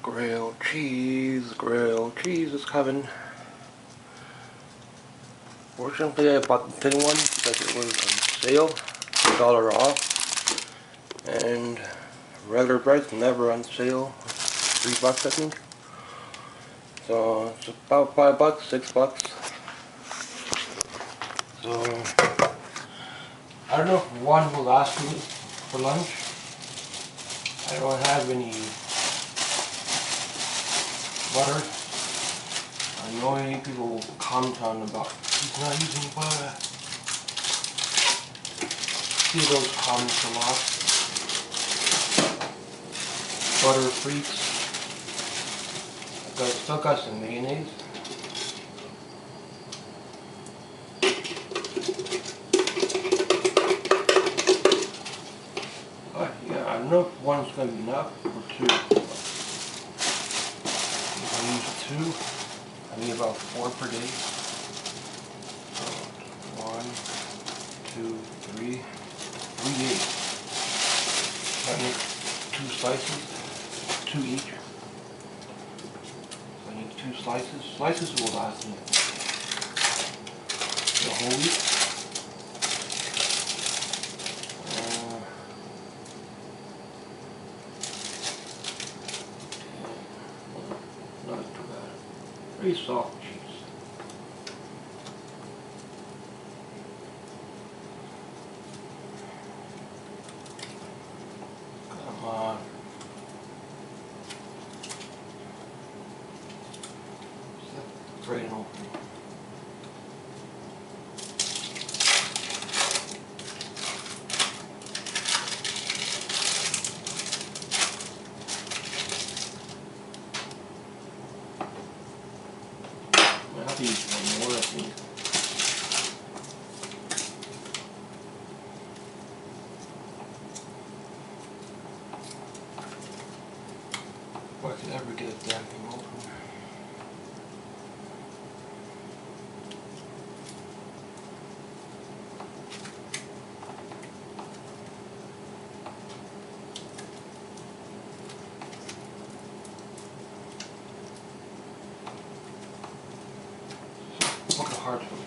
Grilled cheese is coming. Fortunately, I bought the thin one because it was on sale, $1 off. And regular bread's never on sale, $3 I think. So it's about $5, $6. So I don't know if one will last me for lunch. I don't have any butter. I know many people will comment on about he's not using butter. See those comments a lot. Butter freaks. I still got some mayonnaise. But yeah, I don't know if one's going to be enough or two. If I use two, I need about 4 per day. So 1, 2, 3, 3 days. I need 2 slices, 2 each. I need 2 slices. Slices will last me the whole week. Not too bad. Very soft cheese. Come on. Straight and open. I have to use one more, I think. If I could ever get a damn thing open. Look at hard one.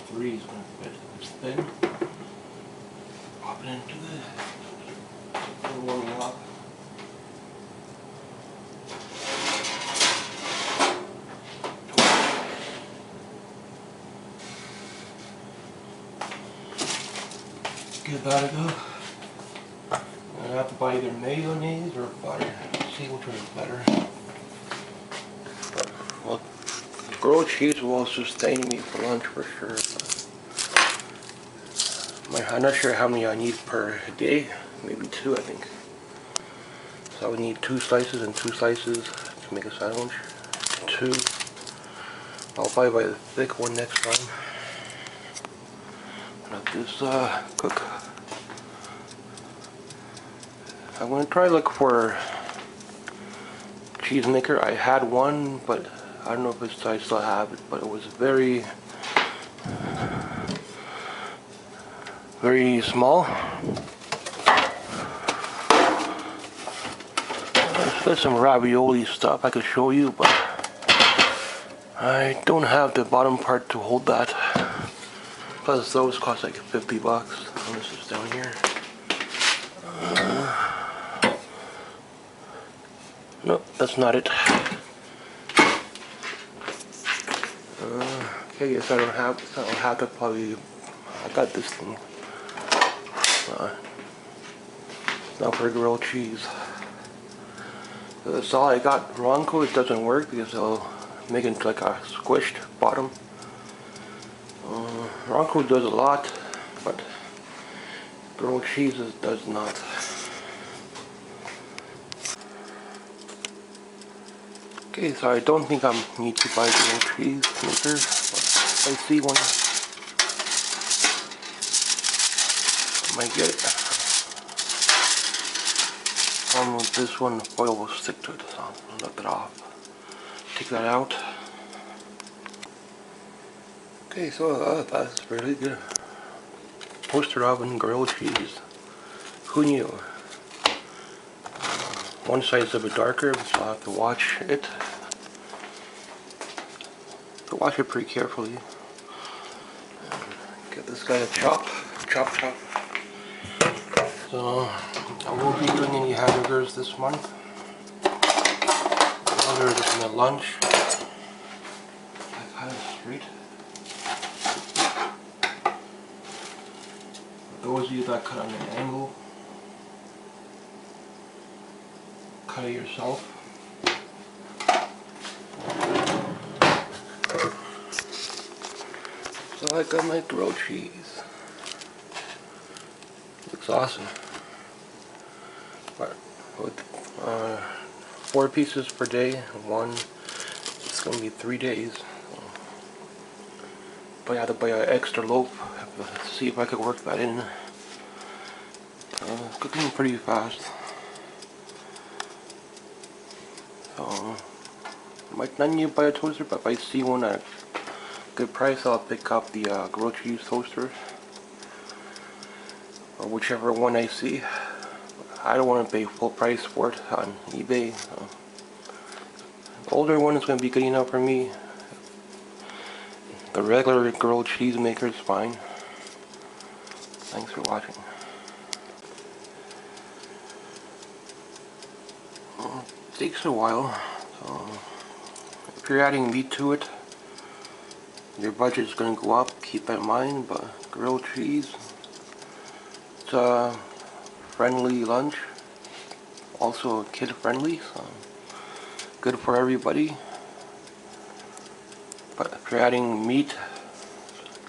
Three is going to fit. It's thin. Pop it into the warming up. Give that a go. I have to buy either mayonnaise or butter. See which one is better. Well, grilled cheese will sustain me for lunch for sure. I'm not sure how many I need per day. Maybe 2, I think. So I would need 2 slices and 2 slices to make a sandwich. 2. I'll probably buy the thick one next time. Let this cook. I'm going to try to look for cheese maker. I had one, but I don't know if it's, I still have it, but it was very small. There's some ravioli stuff I could show you, but I don't have the bottom part to hold that. Plus those cost like $50. And this is down here. Nope, that's not it. Okay, yes, I don't have to probably. I got this thing. Now for grilled cheese. That's all I got. Ronco, it doesn't work because it'll make it like a squished bottom. Ronco does a lot, but grilled cheese does not. Okay, so I don't think I need to buy grilled cheese maker, but if I see one, I might get it. With this one, the foil will stick to it, so I'll knock it off. Take that out. Okay, so that's really good. Toaster oven grilled cheese. Who knew? One side's a bit darker, so I have to watch it. Watch it pretty carefully. Give this guy a chop. Chop. So I won't be doing any hamburgers this month. Other than the lunch. I kind of straight. Those of you that cut on an angle, cut it yourself. So I got my grilled cheese. Looks awesome. But with 4 pieces per day, it's gonna be 3 days. But I had to buy an extra loaf. See if I could work that in. It's cooking pretty fast. So might not need to buy a toaster, but if I see one at a good price, I'll pick up the grilled cheese toaster, or whichever one I see. I don't want to pay full price for it on eBay. The older one is going to be good enough for me. The regular grilled cheese maker is fine. Thanks for watching. It takes a while. So if you're adding meat to it, your budget is going to go up. Keep that in mind. But grilled cheese, it's a friendly lunch. Also kid friendly, so good for everybody. But if you're adding meat,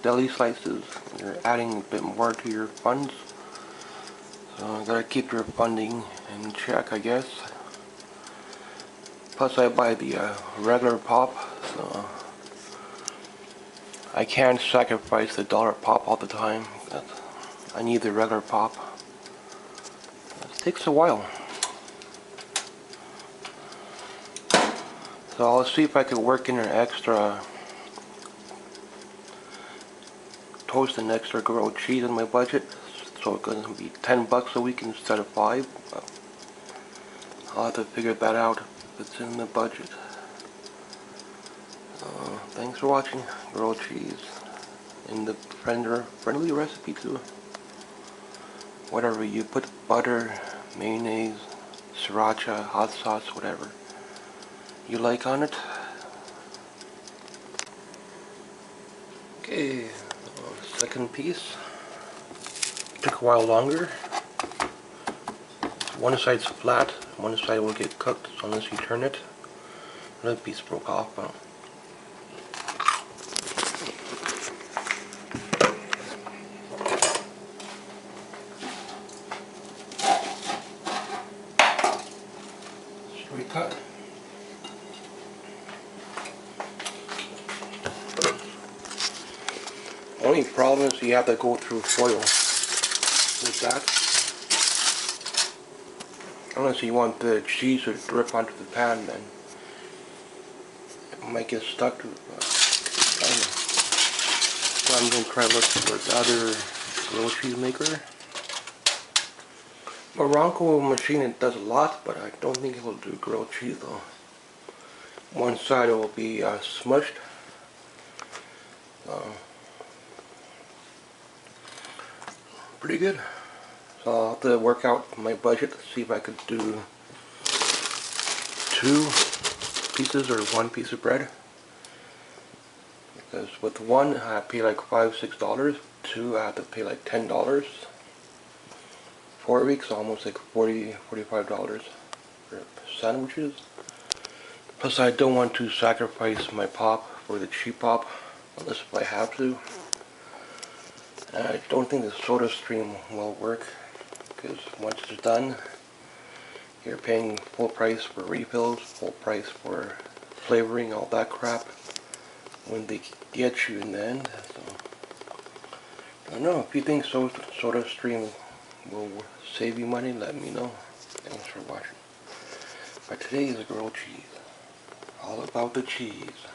deli slices, you're adding a bit more to your funds. So you gotta keep your funding in check, I guess. Plus I buy the regular pop, so I can't sacrifice the dollar pop all the time. I need the regular pop. It takes a while. So I'll see if I can work in an extra toast and extra grilled cheese in my budget. So it's going to be 10 bucks a week instead of 5. I'll have to figure that out if it's in the budget. Thanks for watching. Grilled cheese in the friendly recipe too. Whatever you put, butter, mayonnaise, sriracha, hot sauce, whatever you like on it. Okay, second piece. Took a while longer. One side's flat, one side will get cooked unless you turn it. Another piece broke off. Straight cut. Only problem is you have to go through foil with that. Unless you want the cheese to drip onto the pan, then it might get stuck. So I'm going to try to look for the other grilled cheese maker. Bronco machine, it does a lot, but I don't think it will do grilled cheese though. One side will be smushed. Pretty good. So I'll have to work out my budget, see if I could do 2 pieces or 1 piece of bread. Because with one I pay like $5-6, 2 I have to pay like $10. 4 weeks, almost like $40-45 for sandwiches. Plus I don't want to sacrifice my pop for the cheap pop, unless if I have to. I don't think the SodaStream will work, because once it's done, you're paying full price for refills, full price for flavoring, all that crap, when they get you in the end. So, I don't know, if you think SodaStream will save you money, let me know. Thanks for watching. But today is grilled cheese. All about the cheese.